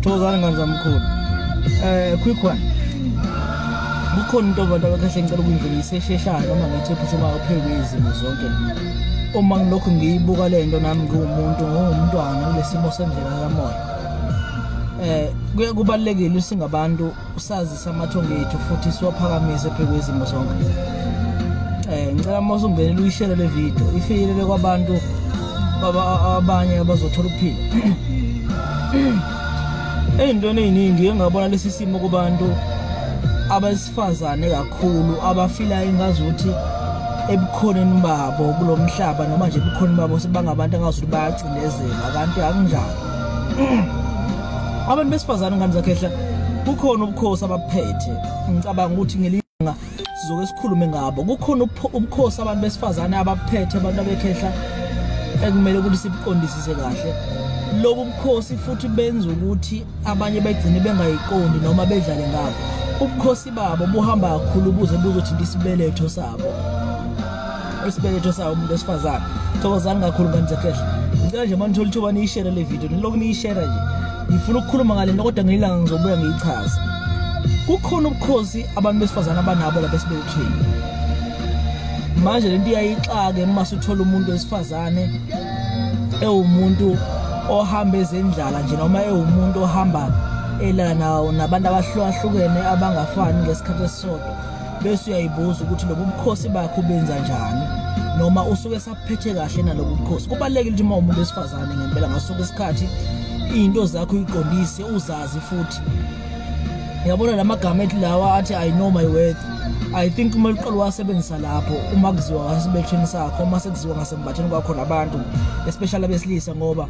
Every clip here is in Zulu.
Thokozani ngani mkhulu. Quick one. Bukhona into abantu abakahle ngicela ukuyidlulisa esheshayo noma ngithi phuma uphele izimo zonke. Uma ngilokho ngiyibuka lento nami ngumuntu ngumntwana kulesimo sendlela kamoya. Kuye kubalekile singabantu usazi samathongo ethu futhi siwaphakamise phezulu kwezimo zonke. Ngicela mase ungenele uyishare le video ifinyelele kwabantu abanye abazothola ukuphila. Eyintweni eziningi engabona lesi simo kubantu abesifazane kakhulu abafila ingazuthi ebukhoneni babo kulomhlaba noma nje ebukhoneni babo sebangabantu angazuthi bayacindezela kanti akunjalo. Abantu besifazane ngani zakhehla kukhona ubukhosi abaphethe. Ngicabanga ukuthi ngelinga sizoke sikhulume ngabo. Kukhona ubukhosi abantu besifazane abaphethe abantu abekhehla ekumele ukuthi sibuqondisise kahle. Lobu bukhosi futhi benza ukuthi abanye begcine bengayiqondi noma bedlale ngabo. Ubukhosi babo buhamba kakhulu buze buzothinta isibeletho sabo. Isibeletho sabo umuntu esifazane. Thokozani kakhulu ngani zakhehla. Ngicela nje manje lithuba niyishare le video niloko niyishare nje. Ngifuna ukukhuluma ngale nto kodwa ngilanga ngizobuya ngiyichaza. Kukhona ubukhosi abantu besifazane abanabo lapha esibelethweni. Manje lento iyayixake uma sithola umuntu wesifazane ewumuntu ohamba ezendlala nje noma ewumuntu ohamba elana nabantu abahlukahlukene abangafani ngesikhathi esisodwa. Bese uyayibuza ukuthi lobu bukhosi bakho benza njani noma usuke saphethe kahle nalobu bukhosi. Kubalekile ukuthi uma umuntu wesifazane ngempela ngasuka isikhathi into zakho uyiqondise uzazi futhi. Ngiyabona lamagama ethi lawa athi I know my worth. I think uma uqala wasebenzisa lapho uma kuziwa ngasibetheni sakho uma sekuziwa ngasembatheni kwakho nabantu especially abesilisa ngoba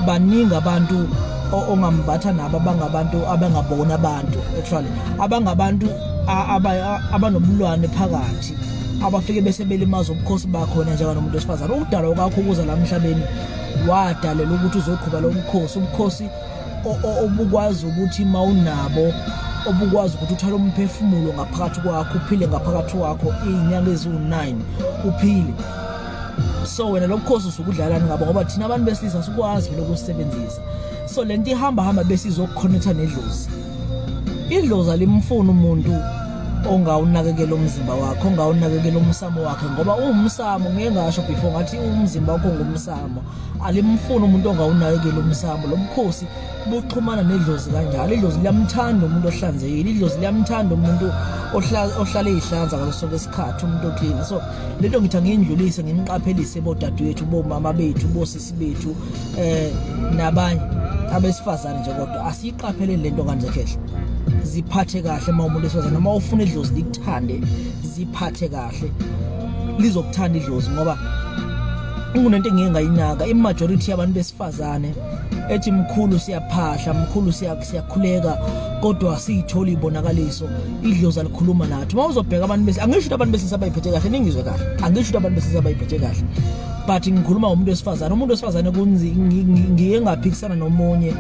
baningi abantu ongambatha nabo abangabantu abangabona abantu actually abangabantu abanobulwane phakathi abafike bese belimaza ubukhosi bakho njalo nomuntu wesifazane. Ukudala kwakho ukuza la emhlabeni wadalela ukuthi uzoqhuba lo bukhosi. Ubukhosi obukwazi ukuthi mawunabo obukwazi ukuthi uthale umphefumulo ngaphakathi kwakho uphile ngaphakathi kwakho izinyanga eziwu9 uphile. So wena lo bukhosi usukudlalana ngabo ngoba thina abantu besilisa sikwazi lokusebenzisa. So lento ihamba bese izokukhonektha nedlozi. Idlozi alimfuna umuntu ongawunakekela umzimba wakho ongawunakekela umsamo wakhe ngoba umsamo ngeke ngasho before ngathi umzimba wakho ngumsamo. Alimfuna umuntu ongawunakekela umsamo. Lo bukhosi buxhumana nedlozi kanjalo. Idlozi liyamthanda umuntu ohlanzekile. Idlozi liyamthanda umuntu ohlala ezihlanza ngaso sonke isikhathi umuntu oclean. So lento ngithi ngiyindlulise nginiqaphelise bodadewethu bomama bethu bosisi bethu nabanye abesifazane nje kodwa asiyiqaphele lento kanje khehla. Ziphathe kahle uma umuntu wesifazane noma ufuna idlozi likuthande ziphathe kahle lizokuthanda idlozi ngoba unento engeke ngayinaka imajority yabantu besifazane ethi mkhulu siyaphahla mkhulu siyakhuleka kodwa siyithola ibonakaliso idlozi alikhuluma nathi. Uma uzobheka abantu bese angisho ukuthi abantu besisa bayiphethe kahle ningizwe kahle angisho ukuthi abantu besisa bayiphethe kahle but ngikhuluma ngomuntu wesifazane kunzi ngike ngaphikisana nomunye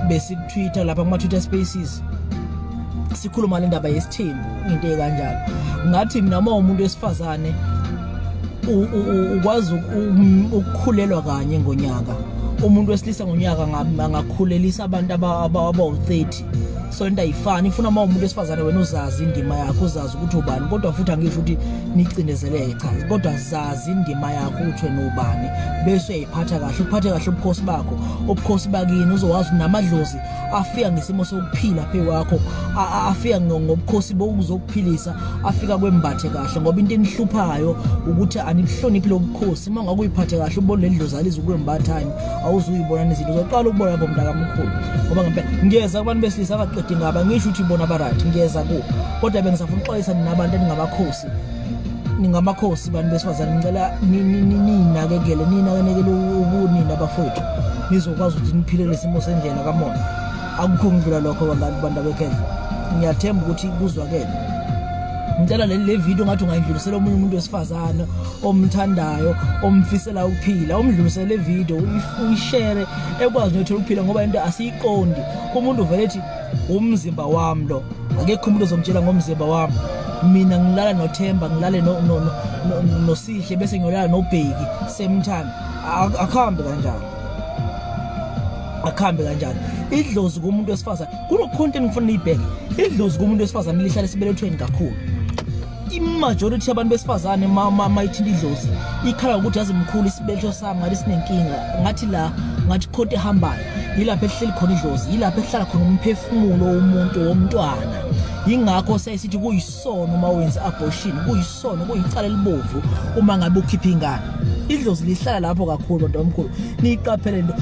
bese Twitter lapha kuma Twitter Spaces sikhuluma le ndaba yesithembu into ekanjalo. Ngathi mina uma umuntu wesifazane ukwazi ukukhulelwa kanye ngonyaka umuntu wesilisa ngonyaka ngakhulelisa abantu abawu30. So into ayifani ifuna uma umuntu wesifazane wena uzazi indima yakho uzazi ukuthi ubani kodwa futhi angisho ukuthi nicindezeleke cha kodwa zazi indima yakho ukuthi wena ubani bese uyayiphatha kahle uphathe kahle ubukhosi bakho ubukhosi bakini uzowazi namadlozi afika ngesimo sokuphila phe wakho afika ngobukhosi bokuzokuphilisa afika kwembathe kahle ngoba into enihluphayo ukuthi anihloniphi lo bukhosi uma ngakuyiphathe kahle ubone lendlozi alizokwembathani awuzuyibona nezinto uzoqala ukubona lapho mntaka mkhulu ngoba ngempela ngiyeza kubantu besilisa abaqedi ngaba ngisho ukuthi ibona baright ngiyeza ku kodwa bengisafuna uxolisa nabantu eningamakhosi ningamakhosi bantu besifazane ngicela ninakekele ubunini abafowethu nizokwazi ukuthi niphile lesimo sendlela kamoya akukho ngidlula lokho bantu abekhela. Ngiyathemba ukuthi kuzwakele. Ngicela le video ngathi ungayidlulisela omunye umuntu wesifazane omthandayo omfisela ukuphila omdlulisele le video uyishare ekwazi nothola ukuphila ngoba into asiyiqondi umuntu vele ethi umzimba wami lo akekho umuntu ozomtshela ngomzimba wami mina ngilala noThemba ngilale noSihle bese ngiyolala noBheki same time akhambe kanjalo idlozi kumuntu wesifazane kunocontent ngifuna nibheke idlozi kumuntu wesifazane lihlala sibelethweni kakhulu imajority yabantu besifazane mayithinta idlozi ikhala ukuthi yazi mkhulu isibeletho sami ngathi sinenkinga ngathi khonto ehambayo yilapho ehleli khona idlozi yilapho ehlala khona umphefumulo womuntu womntwana ingakho sayisithi kuyisono uma wenza abortion kuyisono kuyicala libovu uma ngabe ukhipha ingane idlozi lihlala lapho kakhulu bantu omkhulu niqaphele into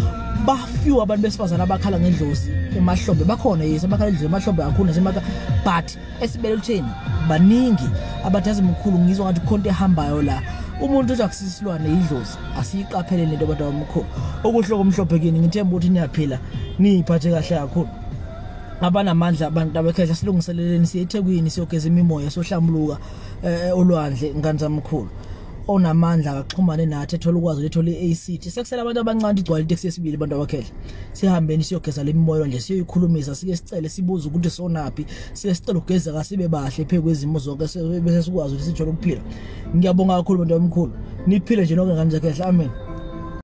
bafiwa abantu besifazana abakhala ngendlozi emahlombe bakhona yesi abakhala endlozi emahlombe kakhulu nasemaka but esibelethweni baningi abadazi mkhulu ngizwa ngathi khonto ehambayo la umuntu uzakusisilwane idlozi asiyiqaphele lento abantu omkhulu okuhloko omhlophe kini ngithemba ukuthi niyaphila niyiphathe kahle kakhulu abanamandla abantu abekhehla silungiseleleni siye eThekwini siyogeza imimoya sohlambuluka olwandle ngani zamkhulu onamandla akaxhumane nathi ethola ukwazi lethola iACT sekusela abantu abancane igcwala iteksi yesibili abantu abakhehla sihambeni siyogeza lemimoya nje siyoyikhulumisa sike sicele sibuza ukuthi sonapi sike sicela ugeza kasibe bahle phe kwezimo zonke bese sikwazi ukuthi sithola ukuphila ngiyabonga kakhulu bantu abamkhulu niphile nje nonke ngani zakhehla amen.